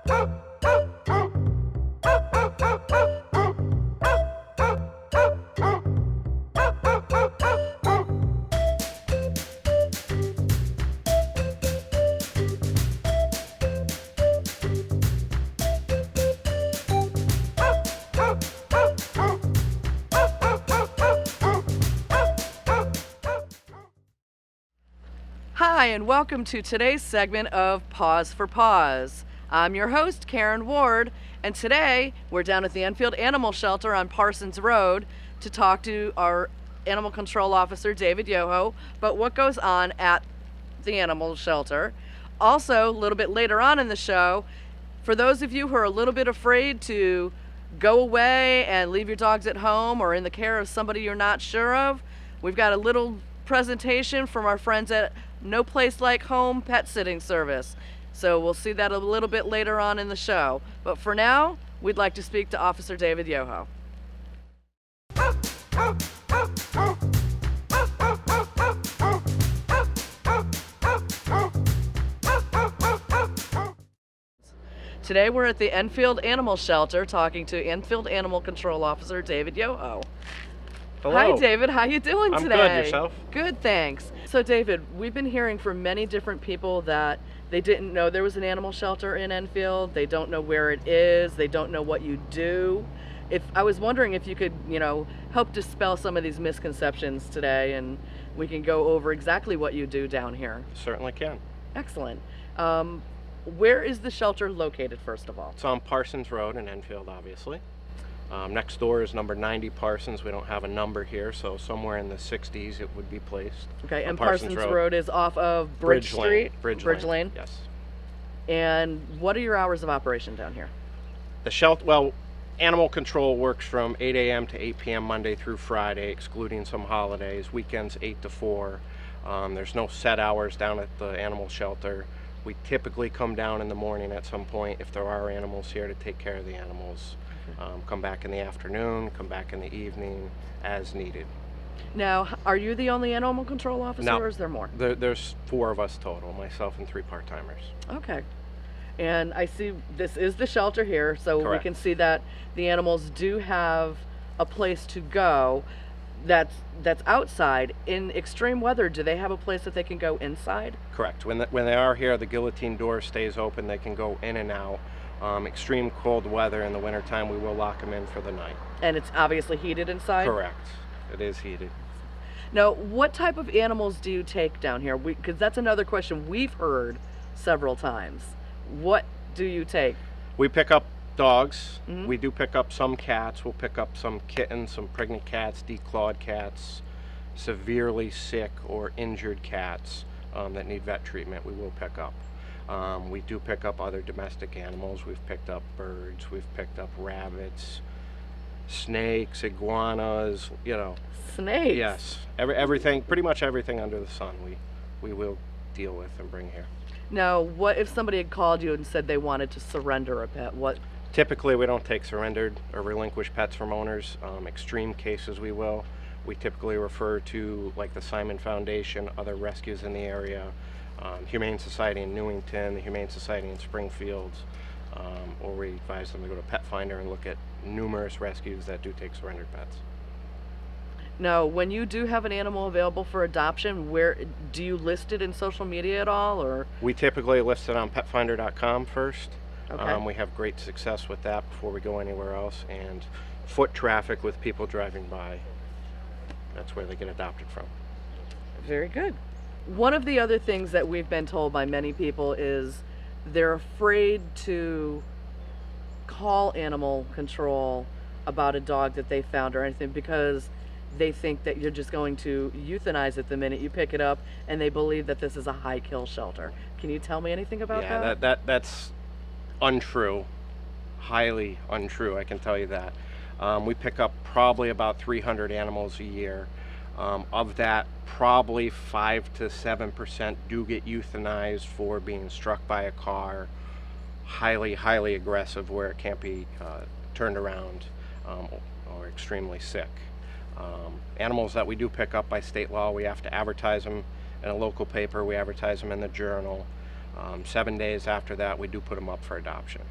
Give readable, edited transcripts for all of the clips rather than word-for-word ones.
Hi, and welcome to today's segment of Pause for Pause. I'm your host, Karen Ward, and today we're down at the Enfield Animal Shelter on Parsons Road to talk to our animal control officer, David Yoho, about what goes on at the animal shelter. Also, a little bit later on in the show, for those of you who are a little bit afraid to go away and leave your dogs at home or in the care of somebody you're not sure of, we've got a little presentation from our friends at No Place Like Home Pet Sitting Service. So we'll see that a little bit later on in the show. But for now, we'd like to speak to Officer David Yoho. Today we're at the Enfield Animal Shelter talking to Enfield Animal Control Officer David Yoho. Hello. Hi, David. How you doing today? I'm good. Yourself? Good, thanks. So, David, we've been hearing from many different people that they didn't know there was an animal shelter in Enfield. They don't know where it is. They don't know what you do. I was wondering if you could, help dispel some of these misconceptions today, and we can go over exactly what you do down here. Certainly can. Excellent. Where is the shelter located, first of all? It's on Parsons Road in Enfield, obviously. Next door is number 90 Parsons. We don't have a number here, so somewhere in the 60s it would be placed. Okay, and Parsons Road is off of Bridge Street? Bridge Lane. Yes. And what are your hours of operation down here? The shelter, animal control works from 8 a.m. to 8 p.m. Monday through Friday, excluding some holidays. Weekends 8 to 4. There's no set hours down at the animal shelter. We typically come down in the morning at some point if there are animals here to take care of the animals. Come back in the afternoon, come back in the evening as needed. Now, are you the only animal control officer, No, or is there more? There's 4 of us total, myself and 3 part-timers. Okay. And I see this is the shelter here, so Correct. We can see that the animals do have a place to go that's outside. In extreme weather, do they have a place that they can go inside? Correct. When they are here, the guillotine door stays open. They can go in and out. Extreme cold weather in the wintertime, we will lock them in for the night. And it's obviously heated inside? Correct. It is heated. Now, what type of animals do you take down here? Because that's another question we've heard several times. What do you take? We pick up dogs. Mm-hmm. We do pick up some cats. We'll pick up some kittens, some pregnant cats, declawed cats, severely sick or injured cats that need vet treatment. We will pick up. We do pick up other domestic animals. We've picked up birds. We've picked up rabbits, snakes, iguanas. Snakes? Yes, everything. Pretty much everything under the sun. We will deal with and bring here. Now, what if somebody had called you and said they wanted to surrender a pet? What? Typically, we don't take surrendered or relinquished pets from owners. Extreme cases, we will. We typically refer to like the Simon Foundation, other rescues in the area, Humane Society in Newington, the Humane Society in Springfield, or we advise them to go to Pet Finder and look at numerous rescues that do take surrendered pets. Now, when you do have an animal available for adoption, where do you list it in social media at all, or? We typically list it on petfinder.com first. Okay. We have great success with that before we go anywhere else, and foot traffic with people driving by. That's where they get adopted from. Very good. One of the other things that we've been told by many people is they're afraid to call animal control about a dog that they found or anything because they think that you're just going to euthanize it the minute you pick it up, and they believe that this is a high kill shelter. Can you tell me anything about that? Yeah, that's untrue. Highly untrue, I can tell you that. We pick up probably about 300 animals a year. Of that, probably 5 to 7% do get euthanized for being struck by a car, highly aggressive where it can't be turned around, or extremely sick. Animals that we do pick up by state law, we have to advertise them in a local paper, we advertise them in the Journal. 7 days after that, we do put them up for adoption.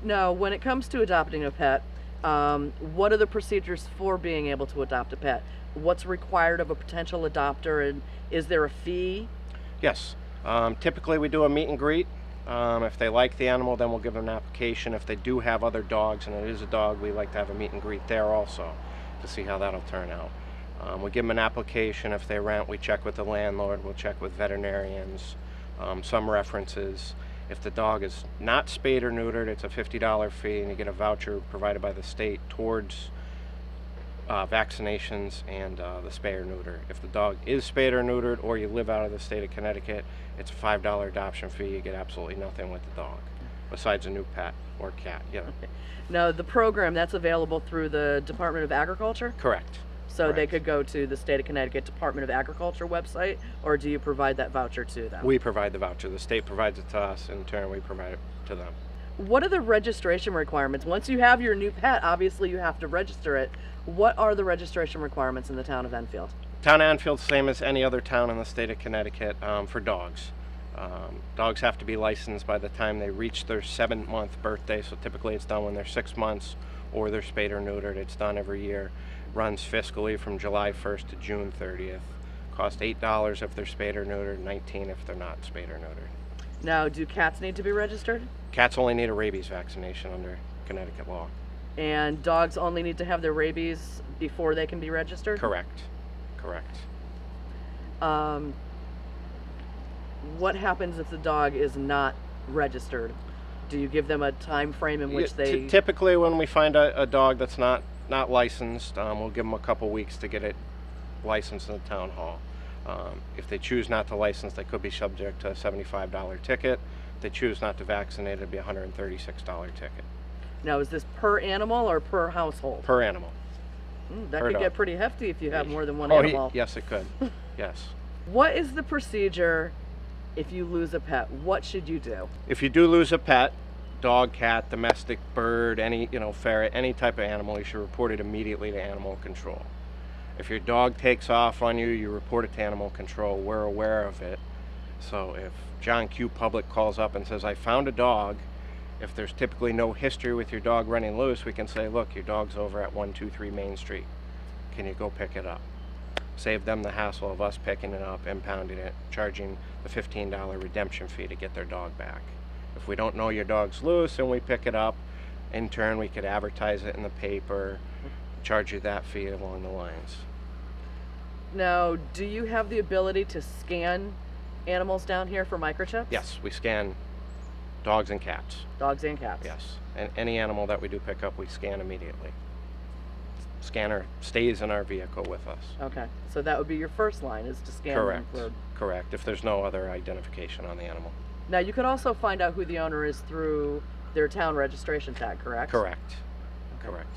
Now, when it comes to adopting a pet, what are the procedures for being able to adopt a pet? What's required of a potential adopter, and is there a fee? Yes. Typically, we do a meet and greet. If they like the animal, then we'll give them an application. If they do have other dogs, and it is a dog, we like to have a meet and greet there also to see how that'll turn out. We give them an application. If they rent, we check with the landlord. We'll check with veterinarians, some references. If the dog is not spayed or neutered, it's a $50 fee, and you get a voucher provided by the state towards vaccinations and the spay or neuter. If the dog is spayed or neutered, or you live out of the state of Connecticut, it's a $5 adoption fee. You get absolutely nothing with the dog, besides a new pet or cat. Now, the program, that's available through the Department of Agriculture? Correct. So they Correct. could go to the state of Connecticut Department of Agriculture website, or do you provide that voucher to them? We provide the voucher. The state provides it to us. In turn, we provide it to them. What are the registration requirements? Once you have your new pet, obviously you have to register it. What are the registration requirements in the town of Enfield? Town of Enfield's same as any other town in the state of Connecticut for dogs. Dogs have to be licensed by the time they reach their 7th birthday, so typically it's done when they're 6 months, or they're spayed or neutered. It's done every year. Runs fiscally from July 1st to June 30th. Cost $8 if they're spayed or neutered, $19 if they're not spayed or neutered. Now, do cats need to be registered? Cats only need a rabies vaccination under Connecticut law. And dogs only need to have their rabies before they can be registered? Correct. Correct. What happens if the dog is not registered? Do you give them a time frame in which they... Typically, when we find a dog that's not licensed, we'll give them a couple weeks to get it licensed in the town hall. If they choose not to license, they could be subject to a $75 ticket. If they choose not to vaccinate, it'd be a $136 ticket. Now, is this per animal or per household? Per animal. That per could dog. get pretty hefty if you have more than one Oh, animal. yes, it could. Yes. What is the procedure if you lose a pet? What should you do? If you do lose a pet, dog, cat, domestic bird, any ferret, any type of animal, you should report it immediately to animal control. If your dog takes off on you, you report it to animal control. We're aware of it. So if John Q. Public calls up and says, I found a dog, if there's typically no history with your dog running loose, we can say, look, your dog's over at 123 Main Street. Can you go pick it up? Save them the hassle of us picking it up, impounding it, charging the $15 redemption fee to get their dog back. If we don't know your dog's loose and we pick it up, in turn we could advertise it in the paper, charge you that fee along the lines. Now, do you have the ability to scan animals down here for microchips? Yes, we scan dogs and cats. Dogs and cats? Yes, and any animal that we do pick up, we scan immediately. Scanner stays in our vehicle with us. Okay, so that would be your first line, is to scan Correct. them for... Correct, if there's no other identification on the animal. Now, you could also find out who the owner is through their town registration tag, correct? Correct. Okay. Correct.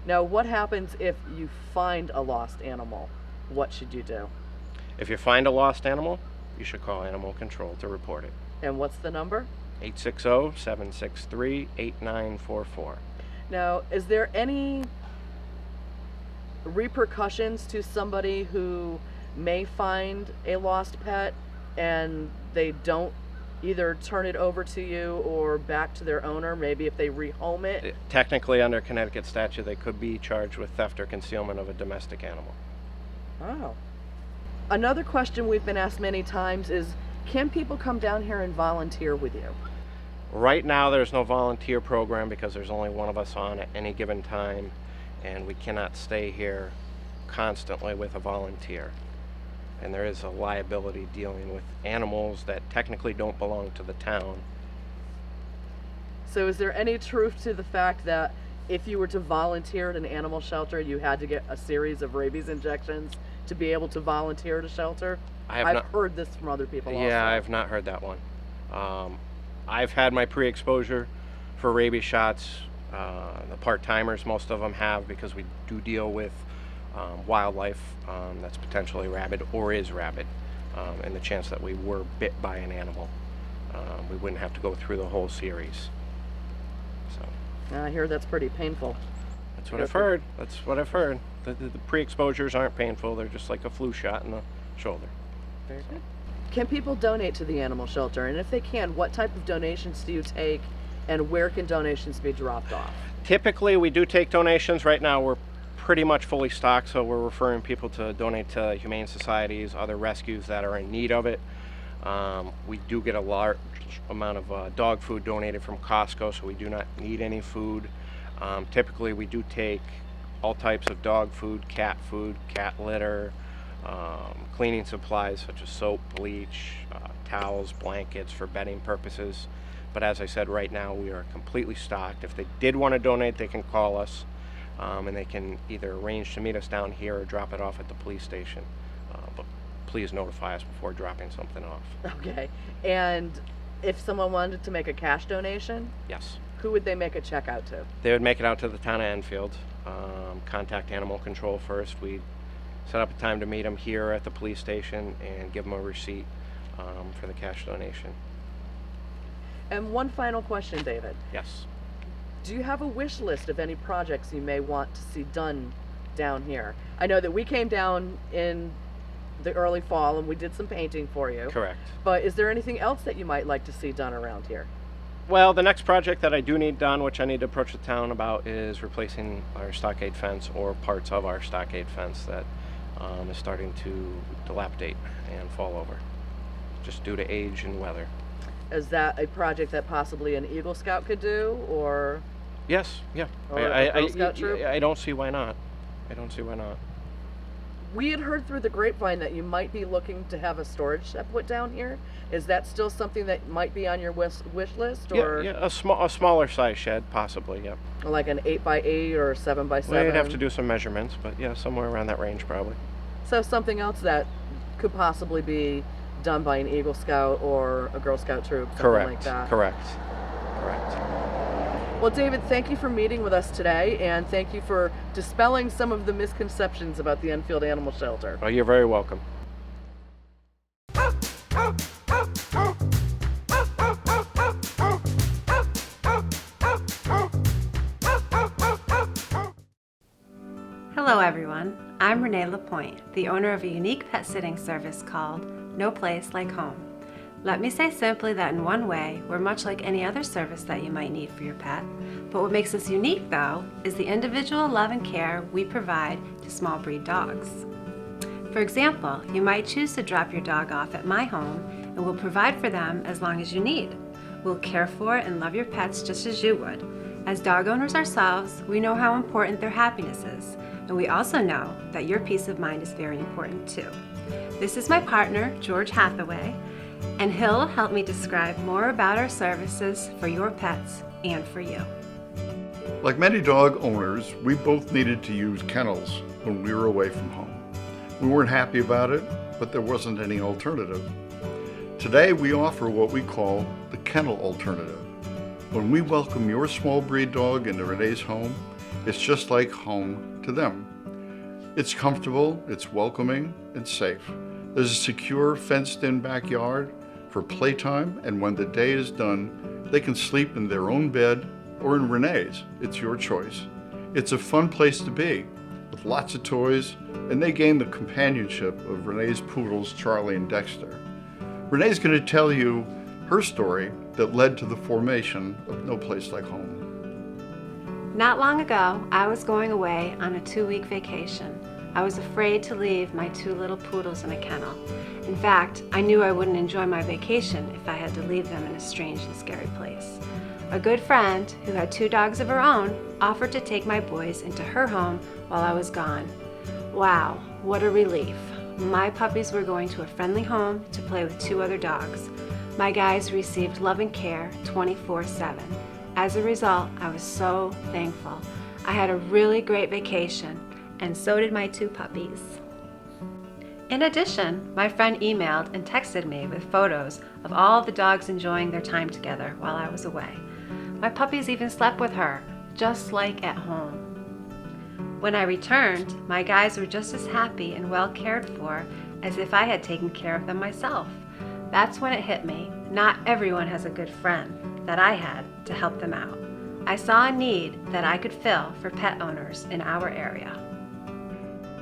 Now, what happens if you find a lost animal? What should you do? If you find a lost animal, you should call animal control to report it. And what's the number? 860-763-8944. Now, is there any repercussions to somebody who may find a lost pet and they don't either turn it over to you or back to their owner, maybe if they rehome it? Technically, under Connecticut statute, they could be charged with theft or concealment of a domestic animal. Oh. Another question we've been asked many times is, can people come down here and volunteer with you? Right now, there's no volunteer program because there's only one of us on at any given time, and we cannot stay here constantly with a volunteer. And there is a liability dealing with animals that technically don't belong to the town. So is there any truth to the fact that if you were to volunteer at an animal shelter, you had to get a series of rabies injections to be able to volunteer at a shelter? I've heard this from other people also. Yeah, I've not heard that one. I've had my pre-exposure for rabies shots. The part-timers, most of them have, because we do deal with wildlife that's potentially rabid or is rabid, and the chance that we were bit by an animal. We wouldn't have to go through the whole series. So I hear that's pretty painful. that's what I've heard. That's what I've heard. The pre-exposures aren't painful. They're just like a flu shot in the shoulder. Very good. Can people donate to the animal shelter? And if they can, what type of donations do you take, and where can donations be dropped off? Typically, we do take donations. Right now, we're pretty much fully stocked, so we're referring people to donate to humane societies, other rescues that are in need of it. We do get a large amount of dog food donated from Costco, so we do not need any food. Typically, we do take all types of dog food, cat litter, cleaning supplies such as soap, bleach, towels, blankets for bedding purposes. But as I said, right now we are completely stocked. If they did want to donate, they can call us, and they can either arrange to meet us down here or drop it off at the police station. But please notify us before dropping something off. Okay. And if someone wanted to make a cash donation, Yes. who would they make a check out to? They would make it out to the town of Enfield, contact Animal Control first. We set up a time to meet them here at the police station and give them a receipt for the cash donation. And one final question, David. Yes. Do you have a wish list of any projects you may want to see done down here? I know that we came down in the early fall and we did some painting for you. Correct. But is there anything else that you might like to see done around here? Well, the next project that I do need done, which I need to approach the town about, is replacing our stockade fence or parts of our stockade fence that is starting to dilapidate and fall over, just due to age and weather. Is that a project that possibly an Eagle Scout could do, or Yes, yeah. Or a Girl Scout troop? I don't see why not. I don't see why not. we had heard through the grapevine that you might be looking to have a storage shed put down here. Is that still something that might be on your wish list, or Yeah, a smaller size shed, possibly, yeah. like an 8x8 or 7x7? Well, you'd have to do some measurements, but yeah, somewhere around that range probably. So something else that could possibly be done by an Eagle Scout or a Girl Scout troop, something like that. Correct. Well, David, thank you for meeting with us today, and thank you for dispelling some of the misconceptions about the Enfield Animal Shelter. Well, you're very welcome. Hello everyone, I'm Renee Lapointe, the owner of a unique pet sitting service called No Place Like Home. Let me say simply that in one way, we're much like any other service that you might need for your pet, but what makes us unique though is the individual love and care we provide to small breed dogs. For example, you might choose to drop your dog off at my home and we'll provide for them as long as you need. We'll care for and love your pets just as you would. As dog owners ourselves, we know how important their happiness is, and we also know that your peace of mind is very important too. This is my partner, George Hathaway, and he'll help me describe more about our services for your pets and for you. Like many dog owners, we both needed to use kennels when we were away from home. We weren't happy about it, but there wasn't any alternative. Today we offer what we call the kennel alternative. When we welcome your small breed dog into Renee's home, it's just like home to them. It's comfortable, it's welcoming, it's safe. There's a secure fenced-in backyard for playtime, and when the day is done, they can sleep in their own bed or in Renee's. It's your choice. It's a fun place to be, with lots of toys, and they gain the companionship of Renee's poodles, Charlie and Dexter. Renee's going to tell you her story that led to the formation of No Place Like Home. Not long ago, I was going away on a 2-week vacation. I was afraid to leave my 2 little poodles in a kennel. In fact, I knew I wouldn't enjoy my vacation if I had to leave them in a strange and scary place. A good friend, who had 2 dogs of her own, offered to take my boys into her home while I was gone. Wow, what a relief. My puppies were going to a friendly home to play with 2 other dogs. My guys received love and care 24/7. As a result, I was so thankful. I had a really great vacation, and so did my 2 puppies. In addition, my friend emailed and texted me with photos of all the dogs enjoying their time together while I was away. My puppies even slept with her, just like at home. When I returned, my guys were just as happy and well cared for as if I had taken care of them myself. That's when it hit me. Not everyone has a good friend that I had to help them out. I saw a need that I could fill for pet owners in our area.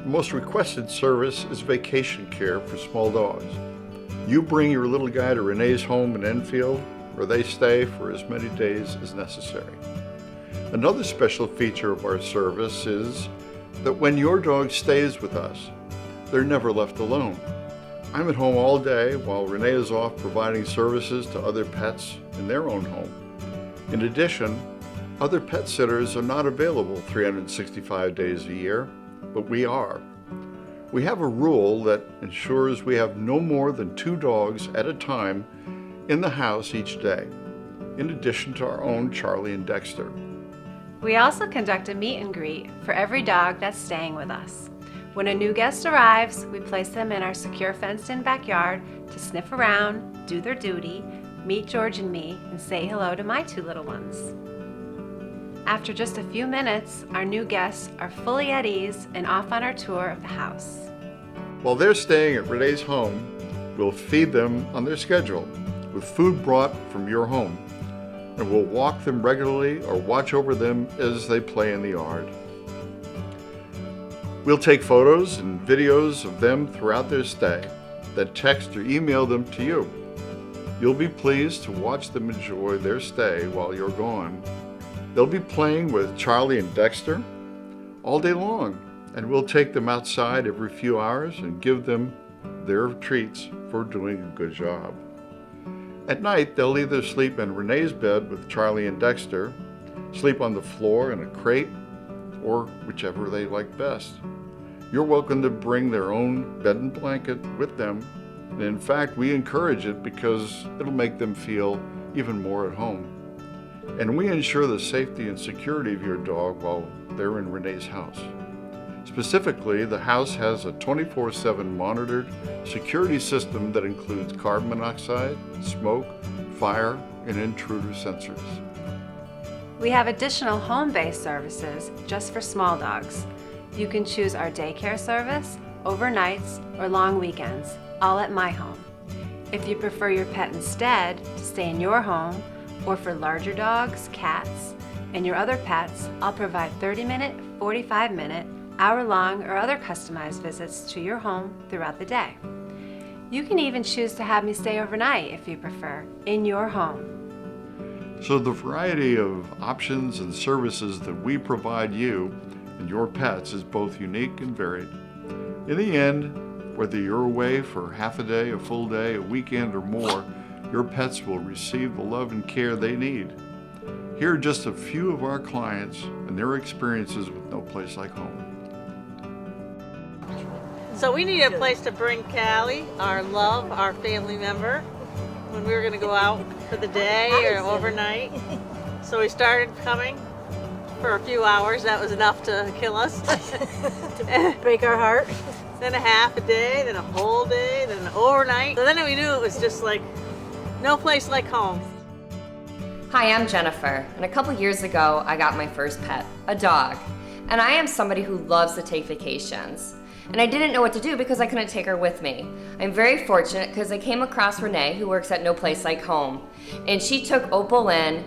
The most requested service is vacation care for small dogs. You bring your little guy to Renee's home in Enfield, where they stay for as many days as necessary. Another special feature of our service is that when your dog stays with us, they're never left alone. I'm at home all day while Renee is off providing services to other pets in their own home. In addition, other pet sitters are not available 365 days a year, but we are. We have a rule that ensures we have no more than 2 dogs at a time in the house each day, in addition to our own Charlie and Dexter. We also conduct a meet and greet for every dog that's staying with us. When a new guest arrives, we place them in our secure fenced-in backyard to sniff around, do their duty, meet George and me, and say hello to my 2 little ones. After just a few minutes, our new guests are fully at ease and off on our tour of the house. While they're staying at Renee's home, we'll feed them on their schedule with food brought from your home, and we'll walk them regularly or watch over them as they play in the yard. We'll take photos and videos of them throughout their stay, then text or email them to you. You'll be pleased to watch them enjoy their stay while you're gone. They'll be playing with Charlie and Dexter all day long, and we'll take them outside every few hours and give them their treats for doing a good job. At night, they'll either sleep in Renee's bed with Charlie and Dexter, sleep on the floor in a crate, or whichever they like best. You're welcome to bring their own bed and blanket with them, and in fact, we encourage it because it'll make them feel even more at home. And we ensure the safety and security of your dog while they're in Renee's house. Specifically, the house has a 24/7 monitored security system that includes carbon monoxide, smoke, fire, and intruder sensors. We have additional home-based services just for small dogs. You can choose our daycare service, overnights, or long weekends, all at my home. If you prefer your pet instead to stay in your home, or for larger dogs, cats, and your other pets, I'll provide 30-minute, 45-minute, hour-long, or other customized visits to your home throughout the day. You can even choose to have me stay overnight if you prefer, in your home. So the variety of options and services that we provide you and your pets is both unique and varied. In the end, whether you're away for half a day, a full day, a weekend, or more, your pets will receive the love and care they need. Here are just a few of our clients and their experiences with No Place Like Home. So we needed a place to bring Callie, our love, our family member, when we were going to go out for the day or overnight. So we started coming for a few hours. That was enough to kill us. To break our heart. Then a half a day, then a whole day, then an overnight. So then we knew it was just like no place like home. Hi, I'm Jennifer, and a couple years ago I got my first pet, a dog. And I am somebody who loves to take vacations. And I didn't know what to do because I couldn't take her with me. I'm very fortunate because I came across Renee, who works at No Place Like Home. And she took Opal in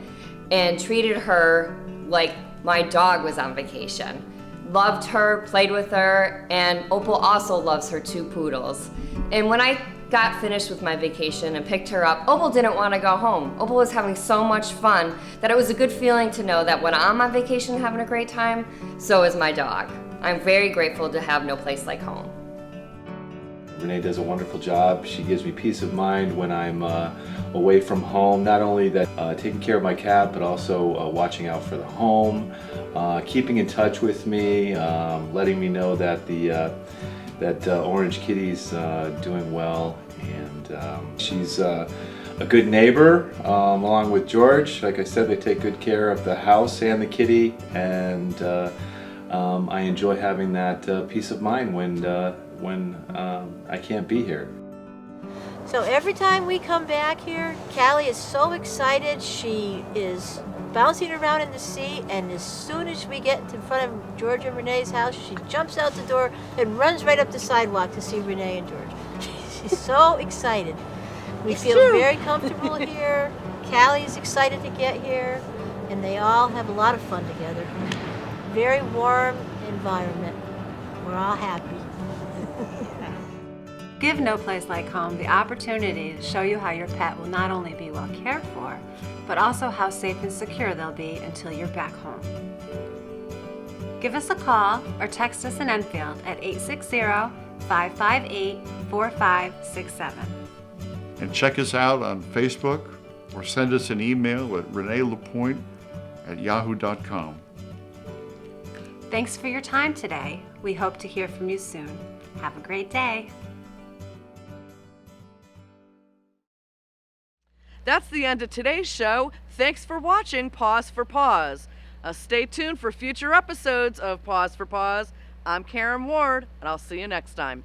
and treated her like my dog was on vacation. Loved her, played with her, and Opal also loves her 2 poodles. And when I got finished with my vacation and picked her up, Opal didn't want to go home. Opal was having so much fun that it was a good feeling to know that when I'm on vacation having a great time, so is my dog. I'm very grateful to have No Place Like Home. Renee does a wonderful job. She gives me peace of mind when I'm away from home. Not only that, taking care of my cat, but also watching out for the home, keeping in touch with me, letting me know that that Orange Kitty's doing well, and she's a good neighbor. Along with George, like I said, they take good care of the house and the kitty, and I enjoy having that peace of mind when I can't be here. So every time we come back here, Callie is so excited. She is bouncing around in the seat, and as soon as we get in front of George and Renee's house, she jumps out the door and runs right up the sidewalk to see Renee and George. She's so excited. We feel very comfortable here. Callie is excited to get here, and they all have a lot of fun together. Very warm environment. We're all happy. Give No Place Like Home the opportunity to show you how your pet will not only be well cared for, but also how safe and secure they'll be until you're back home. Give us a call or text us in Enfield at 860-558-4567. And check us out on Facebook or send us an email at reneelapointe@yahoo.com. Thanks for your time today. We hope to hear from you soon. Have a great day. That's the end of today's show. Thanks for watching Paws for Paws. Stay tuned for future episodes of Paws for Paws. I'm Karen Ward, and I'll see you next time.